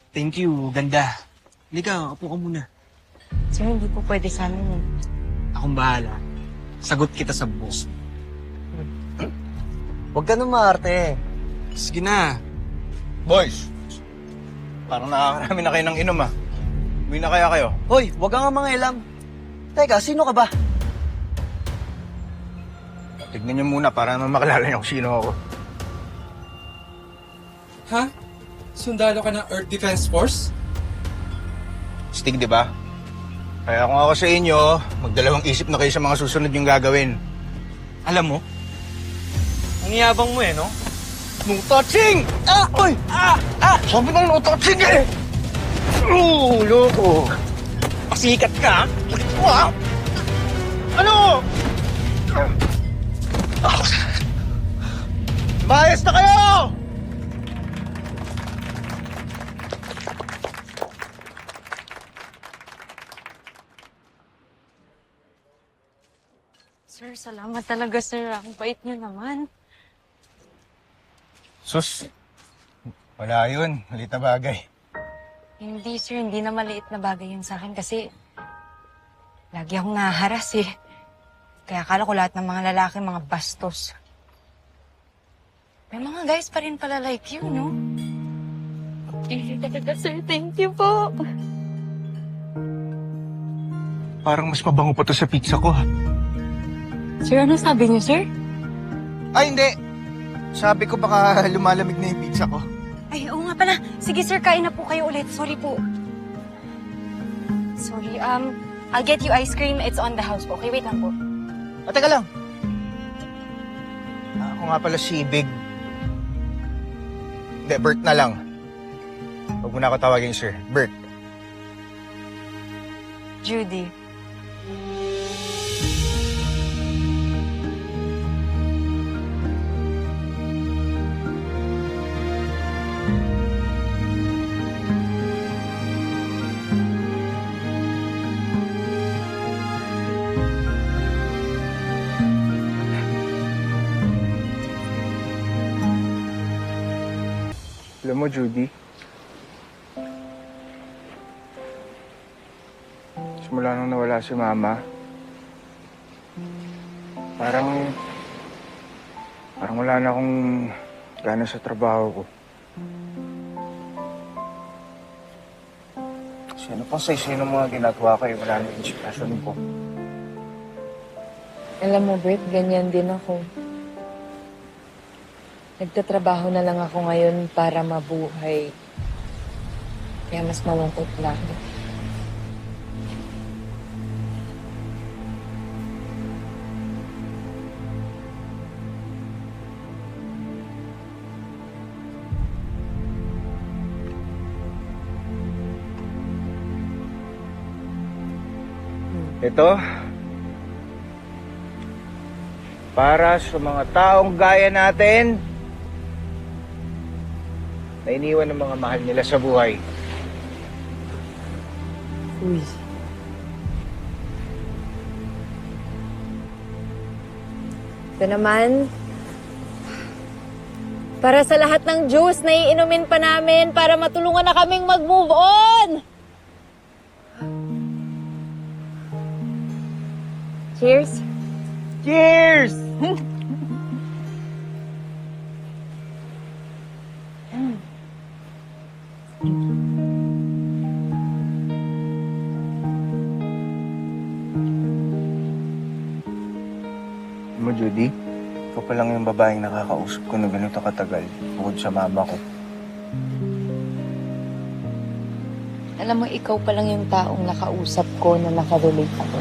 Thank you, ganda. Halika, upo ka muna. Sir, hindi po pwede sa amin eh. Akong bahala. Sagot kita sa boss. Huwag ka nang maarte. Sige na. Boys, parang nakakarami na kayo ng inom ah. Uwi na kaya kayo? Hoy, huwag ka nga mangialam. Teka, sino ka ba? Tignan niyo muna para naman makilala niyo kung sino ako. Ha? Sundalo ka ng Earth Defense Force? Stig, di ba? Kaya kung ako sa inyo, magdalawang isip na kayo sa mga susunod yung gagawin. Alam mo, ang yabang mo no? No touching! Ah! Uy! Ah! Ah! Sabi ng no touching eh! Loko! Pasikat ka, Ah! Ano? Mayas na kayo! Sir, salamat talaga, sir. Ang bait niyo naman. Sus, wala yun. Malit na bagay. Hindi, sir. Hindi na maliit na bagay yun sa akin kasi lagi akong naharas eh. Kaya akala ko lahat ng mga lalaki, mga bastos. May mga guys pa rin pala like you, no? Thank you talaga, sir. Thank you po. Parang mas mabango pa to sa pizza ko ha. Sir, ano sabi niyo, sir? Ay, hindi. Sabi ko baka lumalamig na yung pizza ko. Ay, oo nga pala. Sige, sir, kain na po kayo ulit. Sorry po. Sorry, I'll get you ice cream. It's on the house po. Okay, wait lang po. Teka lang. Ako nga pala si Big. Hindi, Bert na lang. Huwag mo na ako tawagin, sir. Bert. Judy. Alam mo, Judy, simula nung nawala si Mama, parang wala na akong gana sa trabaho ko. Sino pang sino mga ginagawa ko, wala na yung inspirasyon ko. Alam mo, Bert, ganyan din ako. Nagtatrabaho na lang ako ngayon para mabuhay. Kaya mas malungkot lang. Ito, para sa mga taong gaya natin, na iniwan ng mga mahal nila sa buhay. Uy. Ito naman, para sa lahat ng juice na iinumin pa namin para matulungan na kaming mag-move on! Cheers! Cheers! Mo, Judy, ikaw pa lang yung babaeng nakakausap ko na ganito katagal bukod sa mama ko. Alam mo, ikaw pa lang yung taong nakausap ko na nakarelate ako.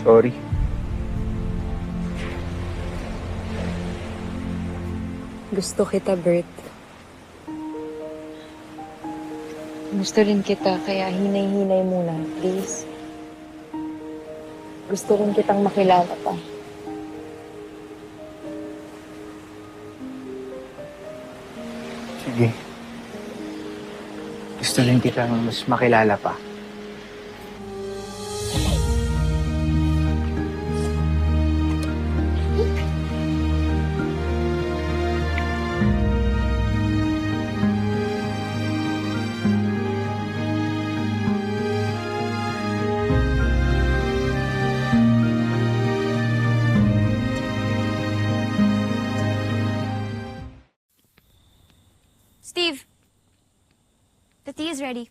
Sorry. Gusto kita, Bert. Gusto rin kita, kaya hinay-hinay muna, please. gusto rin kitang makilala pa. Sige. Gusto rin kitang mas makilala pa. Steve, the tea is ready.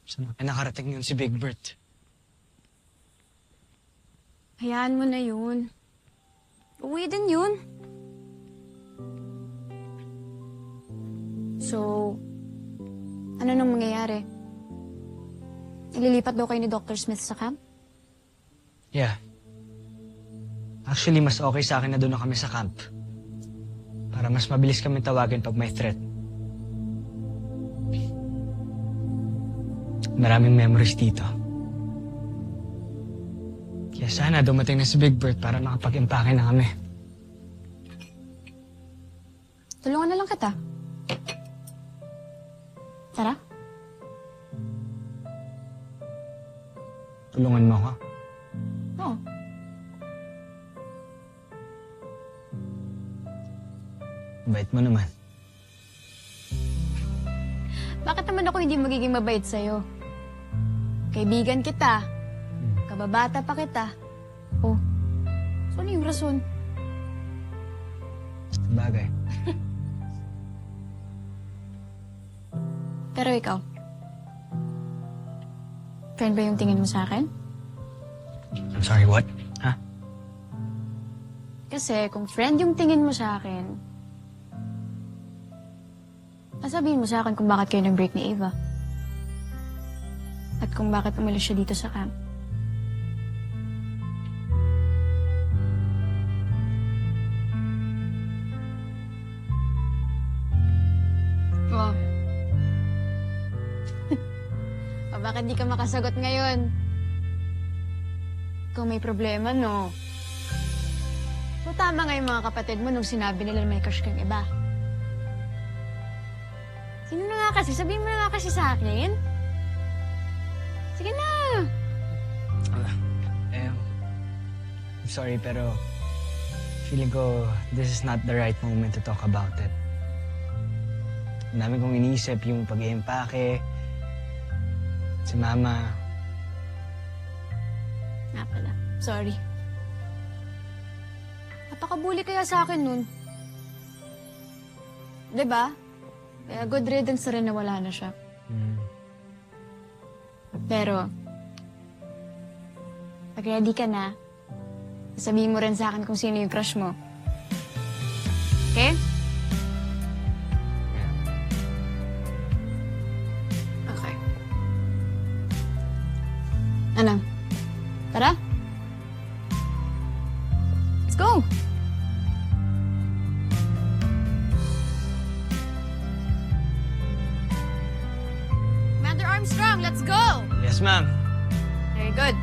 Saan na nakarating yun si Big Bert? Hayaan mo na yun. Uwi din yun. So, ano nang mangyayari? Ililipat daw kayo ni Dr. Smith sa camp? Yeah. Actually, mas okay sa akin na doon na kami sa camp. Para mas mabilis kami tawagin pag may threat. Maraming memories dito. Kaya sana dumating na si Big Bert para makapag-impake na kami. Tulungan na lang kita. Tara. Tulungan mo ako. Oo. Bait mo naman. Bakit naman ako hindi magiging mabait sa'yo? Kaibigan kita. Kababata pa kita. Oh, so ano yung rason? Bagay. Pero ikaw, friend ba yung tingin mo sa akin? I'm sorry, what? Ha? Kasi kung friend yung tingin mo sa akin, sabihin mo sa akin kung bakit kayo nag-break ni Ava. At kung bakit umalis siya dito sa camp. Oh. O bakit di ka makasagot ngayon? Kung may problema, no? So tama nga yung mga kapatid mo nung sinabi nila na may crush kang iba. Sino na nga kasi? Sabihin mo na nga kasi sa akin. Sige na. I'm sorry, pero feeling ko this is not the right moment to talk about it. Ang dami kong iniisip yung pag-iimpake, si Mama. Nga pala. Sorry. Napakabuli kaya sa akin nun. Diba? Kaya good riddance na rin na wala na siya. Pero, pag ready ka na, sabihin mo rin sa akin kung sino yung crush mo. Okay? Okay. Ano? Tara? Let's go! Commander Armstrong, let's go! Yes, ma'am. Very good.